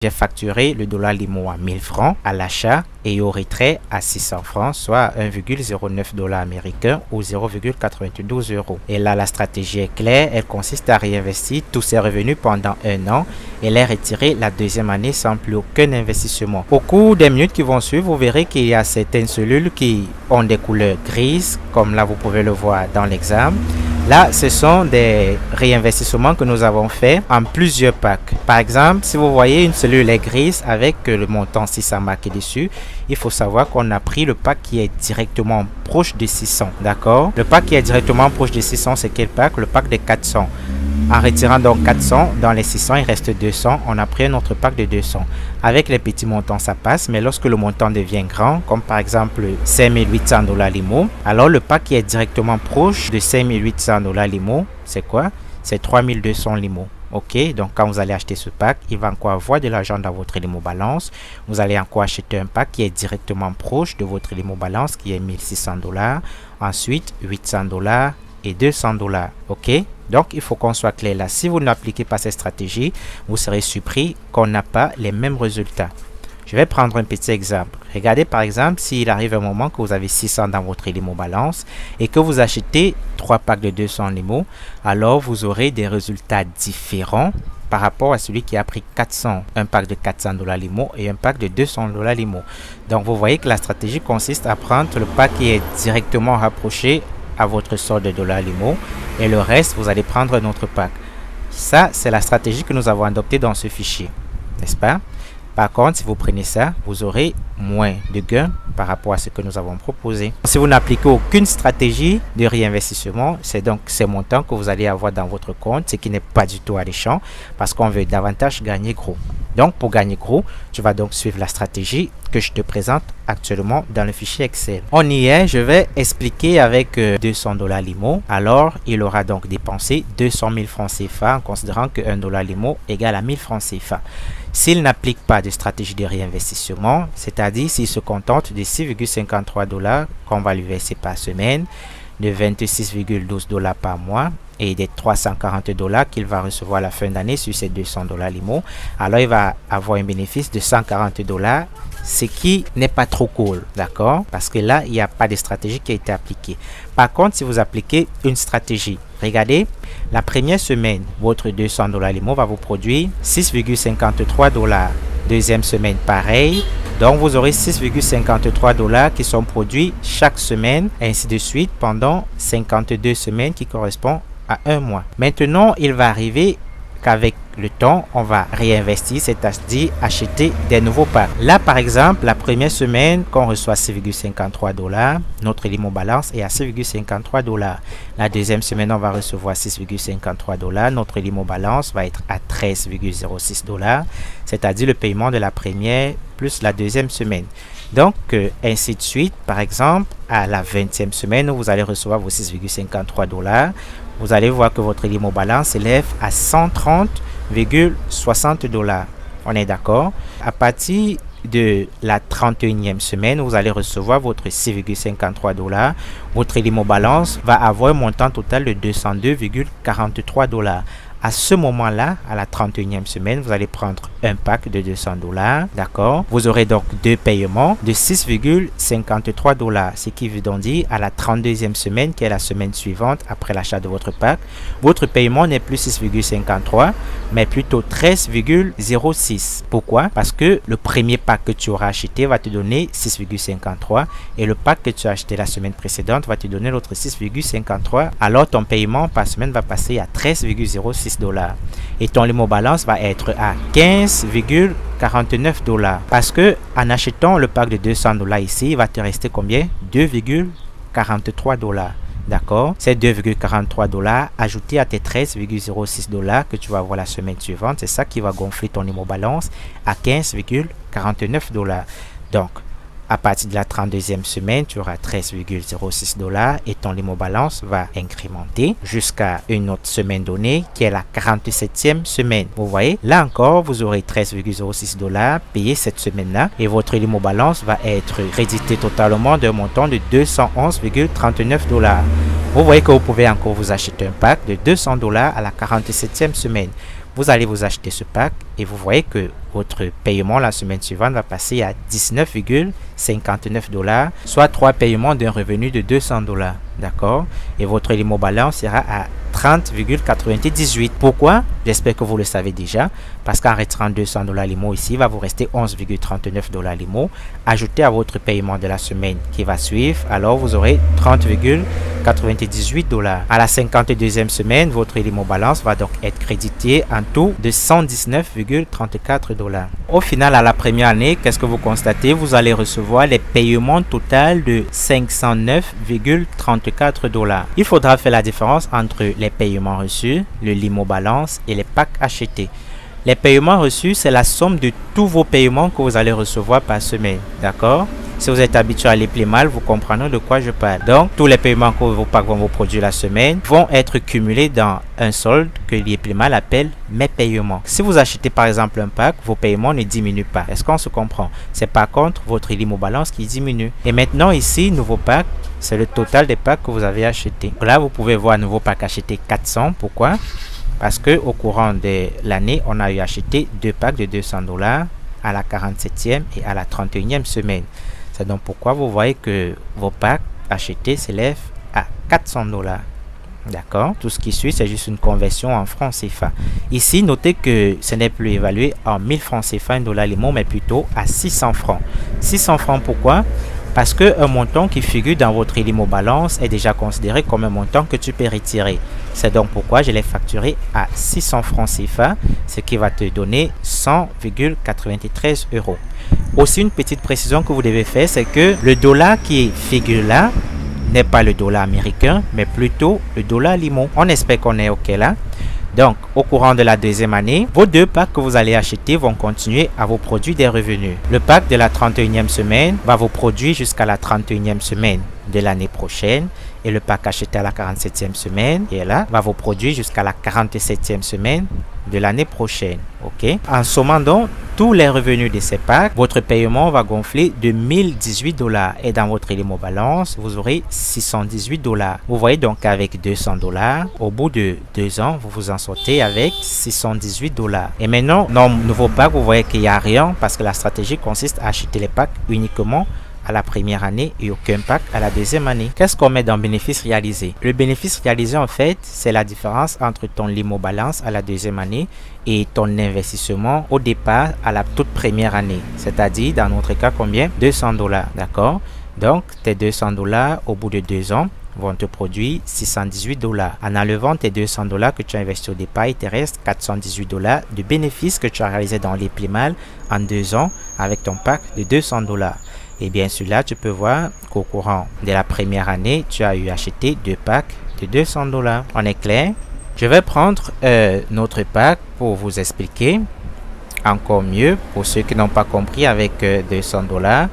J'ai facturé le dollar Limo à 1000 francs à l'achat et au retrait à 600 francs, soit 1,09 dollars américains ou 0,92 euros. Et là, la stratégie est claire. Elle consiste à réinvestir tous ses revenus pendant un an et les retirer la deuxième année sans plus aucun investissement. Au cours des minutes qui vont suivre, vous verrez qu'il y a certaines cellules qui ont des couleurs grises, comme là, vous pouvez le voir dans l'exemple. Là, ce sont des réinvestissements que nous avons fait en plusieurs packs. Par exemple, si vous voyez une cellule est grise avec le montant 600 marqué dessus, il faut savoir qu'on a pris le pack qui est directement proche de 600. D'accord? Le pack qui est directement proche de 600, c'est quel pack? Le pack de 400. En retirant donc 400, dans les 600, il reste 200. On a pris un autre pack de 200. Avec les petits montants, ça passe. Mais lorsque le montant devient grand, comme par exemple 5800 dollars Limo, alors le pack qui est directement proche de 5800 dollars Limo, c'est quoi? C'est 3200 Limo. Ok, donc quand vous allez acheter ce pack, il va encore avoir de l'argent dans votre Limo Balance. Vous allez encore acheter un pack qui est directement proche de votre Limo Balance, qui est 1600 dollars. Ensuite, 800 dollars et 200 dollars. Ok, donc il faut qu'on soit clair là. Si vous n'appliquez pas cette stratégie, vous serez surpris qu'on n'a pas les mêmes résultats. Je vais prendre un petit exemple. Regardez par exemple, s'il arrive un moment que vous avez 600 dans votre Limo Balance et que vous achetez 3 packs de 200 Limo, alors vous aurez des résultats différents par rapport à celui qui a pris 400, un pack de 400 dollars Limo et un pack de 200 dollars Limo. Donc vous voyez que la stratégie consiste à prendre le pack qui est directement rapproché à votre solde de dollars Limo et le reste, vous allez prendre un autre pack. Ça, c'est la stratégie que nous avons adoptée dans ce fichier, n'est-ce pas? Par contre, si vous prenez ça, vous aurez moins de gains par rapport à ce que nous avons proposé. Si vous n'appliquez aucune stratégie de réinvestissement, c'est donc ces montants que vous allez avoir dans votre compte, ce qui n'est pas du tout alléchant parce qu'on veut davantage gagner gros. Donc, pour gagner gros, tu vas donc suivre la stratégie que je te présente actuellement dans le fichier Excel. On y est, je vais expliquer avec 200 dollars Limo. Alors, il aura donc dépensé 200 000 francs CFA en considérant que 1 dollar Limo égale à 1000 francs CFA. S'il n'applique pas de stratégie de réinvestissement, c'est-à-dire s'il se contente de 6,53 dollars qu'on va lui verser par semaine, de 26,12 dollars par mois et des 340 dollars qu'il va recevoir à la fin d'année sur ces 200 dollars Limo, alors il va avoir un bénéfice de 140 dollars, ce qui n'est pas trop cool, d'accord? Parce que là, il n'y a pas de stratégie qui a été appliquée. Par contre, si vous appliquez une stratégie, regardez, la première semaine, votre 200 dollars Limo va vous produire 6,53 dollars. Deuxième semaine, pareil. Donc, vous aurez 6,53 dollars qui sont produits chaque semaine, ainsi de suite, pendant 52 semaines qui correspondent à un mois. Maintenant, il va arriver qu'avec le temps, on va réinvestir, c'est-à-dire acheter des nouveaux packs. Là, par exemple, la première semaine qu'on reçoit 6,53 dollars, notre Limo Balance est à 6,53 dollars. La deuxième semaine, on va recevoir 6,53 dollars. Notre Limo Balance va être à 13,06 dollars, c'est-à-dire le paiement de la première plus la deuxième semaine. Donc, ainsi de suite. Par exemple, à la 20e semaine, où vous allez recevoir vos 6,53 dollars, vous allez voir que votre Limo Balance s'élève à 130,60 dollars. On est d'accord? À partir de la 31e semaine, vous allez recevoir votre 6,53 dollars. Votre Limo Balance va avoir un montant total de 202,43 dollars. À ce moment-là, à la 31e semaine, vous allez prendre un pack de 200 dollars, d'accord? Vous aurez donc deux paiements de 6,53 dollars, ce qui veut donc dire à la 32e semaine, qui est la semaine suivante après l'achat de votre pack, votre paiement n'est plus 6,53, mais plutôt 13,06. Pourquoi? Parce que le premier pack que tu auras acheté va te donner 6,53 et le pack que tu as acheté la semaine précédente va te donner l'autre 6,53. Alors, ton paiement par semaine va passer à 13,06 dollars et ton Limo Balance va être à 15,49 dollars parce que en achetant le pack de 200 dollars ici, il va te rester combien? 2,43 dollars. D'accord? C'est 2,43 dollars ajouté à tes 13,06 dollars que tu vas avoir la semaine suivante. C'est ça qui va gonfler ton Limo Balance à 15,49 dollars. Donc, à partir de la 32e semaine, tu auras 13,06 dollars et ton Limo Balance va incrémenter jusqu'à une autre semaine donnée qui est la 47e semaine. Vous voyez, là encore, vous aurez 13,06 dollars payé cette semaine-là et votre Limo Balance va être crédité totalement d'un montant de 211,39 dollars. Vous voyez que vous pouvez encore vous acheter un pack de 200 dollars à la 47e semaine. vous allez vous acheter ce pack et vous voyez que votre paiement la semaine suivante va passer à 19,59 $, soit 3 paiements d'un revenu de 200 $. D'accord? Et votre limo balance sera à 30,98. Pourquoi? J'espère que vous le savez déjà. Parce qu'en retirant 200 $ limo ici, il va vous rester 11,39 $ limo. Ajouté à votre paiement de la semaine qui va suivre, alors vous aurez 30,98 $. À la 52e semaine, votre limo balance va donc être crédité en tout de 119,34 $. Au final, à la première année, qu'est-ce que vous constatez? Vous allez recevoir les paiements total de 509,34 $. Il faudra faire la différence entre les paiements reçus, le limo balance et les packs achetés. Les paiements reçus, c'est la somme de tous vos paiements que vous allez recevoir par semaine. D'accord? Si vous êtes habitué à les mal, vous comprenez de quoi je parle. Donc, tous les paiements que vos packs vont vous produire la semaine vont être cumulés dans un solde que l'IEPLEMAL appelle mes paiements. Si vous achetez par exemple un pack, vos paiements ne diminuent pas. Est-ce qu'on se comprend? C'est par contre votre limo balance qui diminue. Et maintenant ici, nouveau pack, c'est le total des packs que vous avez achetés. Là, vous pouvez voir un nouveau pack acheté 400. Pourquoi? Parce que au courant de l'année, on a eu acheté 2 packs de 200 $ à la 47e et à la 31e semaine. C'est donc pourquoi vous voyez que vos packs achetés s'élèvent à 400 $. D'accord? Tout ce qui suit, c'est juste une conversion en francs CFA. Ici, notez que ce n'est plus évalué en 1000 francs CFA, un dollar limo, mais plutôt à 600 francs. 600 francs, pourquoi? Parce qu'un montant qui figure dans votre limo balance est déjà considéré comme un montant que tu peux retirer. C'est donc pourquoi je l'ai facturé à 600 francs CFA, ce qui va te donner 100,93 €. Aussi, une petite précision que vous devez faire, c'est que le dollar qui figure là n'est pas le dollar américain, mais plutôt le dollar limo. On espère qu'on est OK là. Donc, au courant de la deuxième année, vos 2 packs que vous allez acheter vont continuer à vous produire des revenus. Le pack de la 31e semaine va vous produire jusqu'à la 31e semaine de l'année prochaine. Et le pack acheté à la 47e semaine, et là, va vous produire jusqu'à la 47e semaine de l'année prochaine. OK? En sommant donc tous les revenus de ces packs, votre paiement va gonfler de 1018 $. Et dans votre limo balance, vous aurez 618 $. Vous voyez donc qu'avec 200 $, au bout de 2 ans, vous vous en sortez avec 618 $. Et maintenant, dans le nouveau pack, vous voyez qu'il n'y a rien parce que la stratégie consiste à acheter les packs uniquement à la première année et aucun pack à la deuxième année. Qu'est-ce qu'on met dans bénéfice réalisé? Le bénéfice réalisé, en fait, c'est la différence entre ton limo balance à la deuxième année et ton investissement au départ à la toute première année. C'est-à-dire, dans notre cas, combien? 200 $. D'accord? Donc, tes 200 $ au bout de 2 ans vont te produire 618 $. En enlevant tes 200 $ que tu as investi au départ, il te reste 418 $ de bénéfices que tu as réalisé dans l'IEPLEMAL en 2 ans avec ton pack de 200 $. Et bien sûr, là, tu peux voir qu'au courant de la première année, tu as eu acheté 2 packs de 200 $. On est clair? Je vais prendre notre pack pour vous expliquer encore mieux pour ceux qui n'ont pas compris avec 200 $.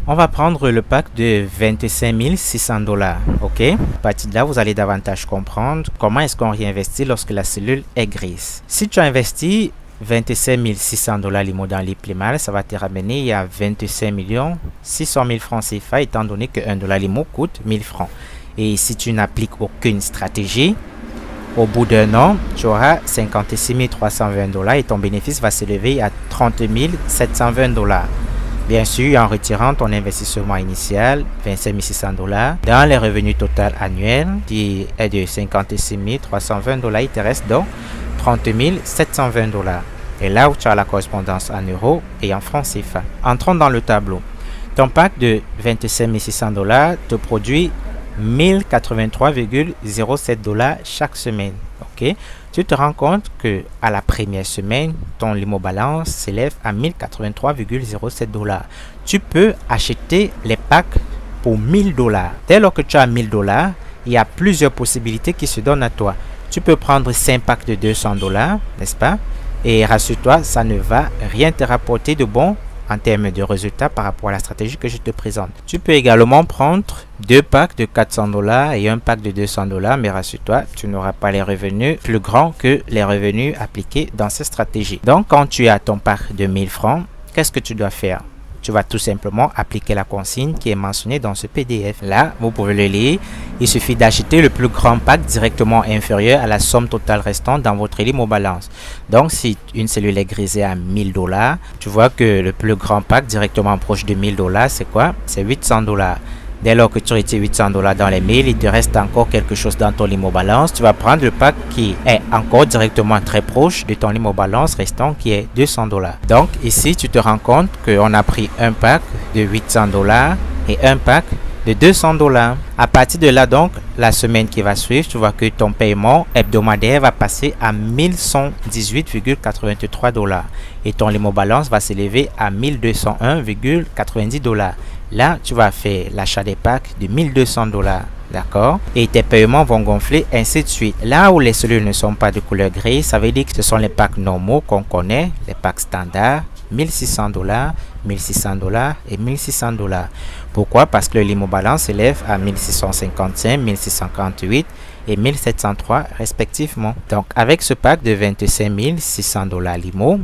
On va prendre le pack de 25 600 $. OK? À partir de là, vous allez davantage comprendre comment est-ce qu'on réinvestit lorsque la cellule est grise. Si tu as investi 25 600 $ limo dans l'IEPLEMAL, ça va te ramener à 25 600 000 francs CFA, étant donné que 1 dollar limo coûte 1000 francs. Et si tu n'appliques aucune stratégie, au bout d'un an, tu auras 56 320 $ et ton bénéfice va s'élever à 30 720 $. Bien sûr, en retirant ton investissement initial, 25 600 $, dans les revenus total annuels, qui est de 56 320 $, il te reste donc 30 720 $. Et là où tu as la correspondance en euros et en francs CFA. Entrons dans le tableau. Ton pack de 25 600 $ te produit 1083,07 $ chaque semaine. Ok? Tu te rends compte que à la première semaine, ton limo balance s'élève à 1083,07 $. Tu peux acheter les packs pour 1000 $. Dès lors que tu as 1000 $, il y a plusieurs possibilités qui se donnent à toi. Tu peux prendre 5 packs de 200 $, n'est-ce pas? Et rassure-toi, ça ne va rien te rapporter de bon en termes de résultats par rapport à la stratégie que je te présente. Tu peux également prendre 2 packs de 400 $ et un pack de 200 $, mais rassure-toi, tu n'auras pas les revenus plus grands que les revenus appliqués dans cette stratégie. Donc, quand tu as ton pack de 1000 francs, qu'est-ce que tu dois faire? tu vas tout simplement appliquer la consigne qui est mentionnée dans ce PDF. Là, vous pouvez le lire. Il suffit d'acheter le plus grand pack directement inférieur à la somme totale restante dans votre Limo Balance. Donc, si une cellule est grisée à 1000 $, tu vois que le plus grand pack directement proche de 1000 $, c'est quoi? C'est 800 $. Dès lors que tu retires 800 $ dans les 1000, il te reste encore quelque chose dans ton Limo Balance. Tu vas prendre le pack qui est encore directement très proche de ton Limo Balance restant qui est 200 $. Donc ici, tu te rends compte qu'on a pris un pack de 800 $ et un pack de 200 $. À partir de là, donc, la semaine qui va suivre, tu vois que ton paiement hebdomadaire va passer à 1118,83 $ et ton Limo Balance va s'élever à 1201,90 $. Là, tu vas faire l'achat des packs de 1200 $. D'accord? Et tes paiements vont gonfler, ainsi de suite. Là où les cellules ne sont pas de couleur grise, ça veut dire que ce sont les packs normaux qu'on connaît, les packs standards, 1600 $, 1600 $ et 1600 $. Pourquoi? Parce que le Limo Balance s'élève à 1655, 1648 et 1703 respectivement. Donc, avec ce pack de 25 600 $ Limo,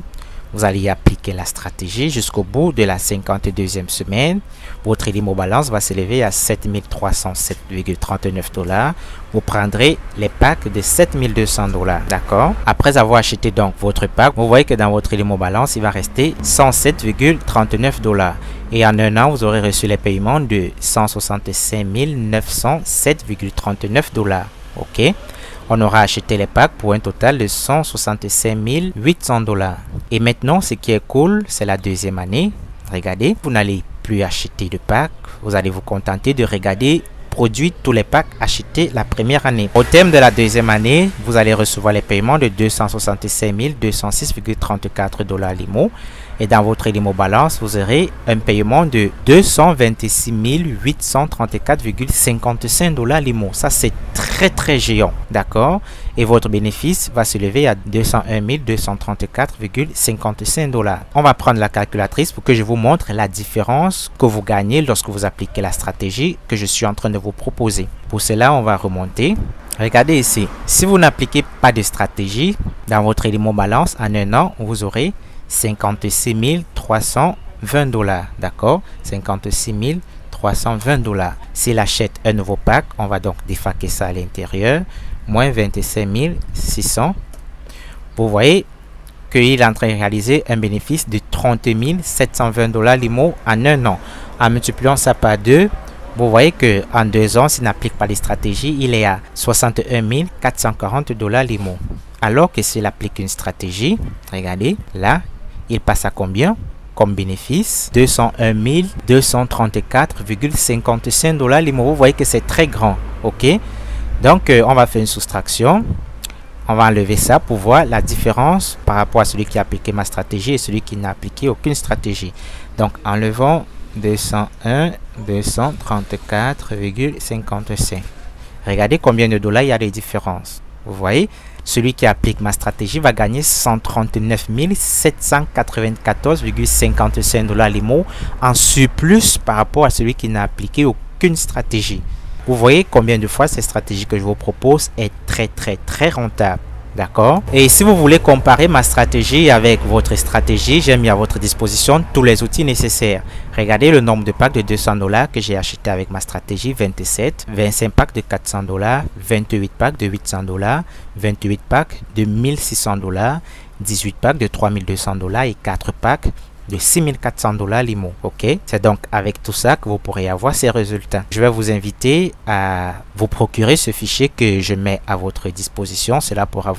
vous allez appliquer la stratégie jusqu'au bout de la 52e semaine. Votre Limo Balance va s'élever à 7307,39 $. Vous prendrez les packs de 7200 $. D'accord? Après avoir acheté donc votre pack, vous voyez que dans votre Limo Balance, il va rester 107,39 $. Et en un an, vous aurez reçu les paiements de 165 907,39 $. OK? On aura acheté les packs pour un total de 165 800 $. Et maintenant, ce qui est cool, c'est la deuxième année. Regardez, vous n'allez plus acheter de packs. Vous allez vous contenter de regarder produits tous les packs achetés la première année. Au terme de la deuxième année, vous allez recevoir les paiements de 265 206,34 $ Limo. Et dans votre Limo Balance, vous aurez un paiement de 226 834,55 $ Limo. Ça, c'est très géant. D'accord? Et votre bénéfice va se lever à 201 234,55 $. On va prendre la calculatrice pour que je vous montre la différence que vous gagnez lorsque vous appliquez la stratégie que je suis en train de vous proposer. Pour cela, on va remonter. Regardez ici. Si vous n'appliquez pas de stratégie dans votre Limo Balance, en un an, vous aurez 56 320 $. D'accord? 56 320 $. S'il achète un nouveau pack, on va donc défaquer ça à l'intérieur. Moins 25 600. Vous voyez qu'il est en train de réaliser un bénéfice de 30 720 $ Limo en un an. En multipliant ça par 2, vous voyez qu'en 2 ans, s'il n'applique pas les stratégies, il est à 61 440 $ Limo. Alors que s'il applique une stratégie, regardez, là, il passe à combien comme bénéfice? 201 234,55 $ Limo. Vous voyez que c'est très grand. OK? Donc, on va faire une soustraction. On va enlever ça pour voir la différence par rapport à celui qui a appliqué ma stratégie et celui qui n'a appliqué aucune stratégie. Donc, enlevons 201 234,55. Regardez combien de dollars il y a de différence. Vous voyez? Celui qui applique ma stratégie va gagner 139 794,55 $ Limo en surplus par rapport à celui qui n'a appliqué aucune stratégie. Vous voyez combien de fois cette stratégie que je vous propose est très rentable. D'accord? Et si vous voulez comparer ma stratégie avec votre stratégie, j'ai mis à votre disposition tous les outils nécessaires. Regardez le nombre de packs de 200 $ que j'ai acheté avec ma stratégie, 27, 25 packs de 400 $, 28 packs de 800 $, 28 packs de 1600 $, 18 packs de 3200 $ et 4 packs de 6400 $ Limo. OK? C'est donc avec tout ça que vous pourrez avoir ces résultats. Je vais vous inviter à vous procurer ce fichier que je mets à votre disposition. Cela pourra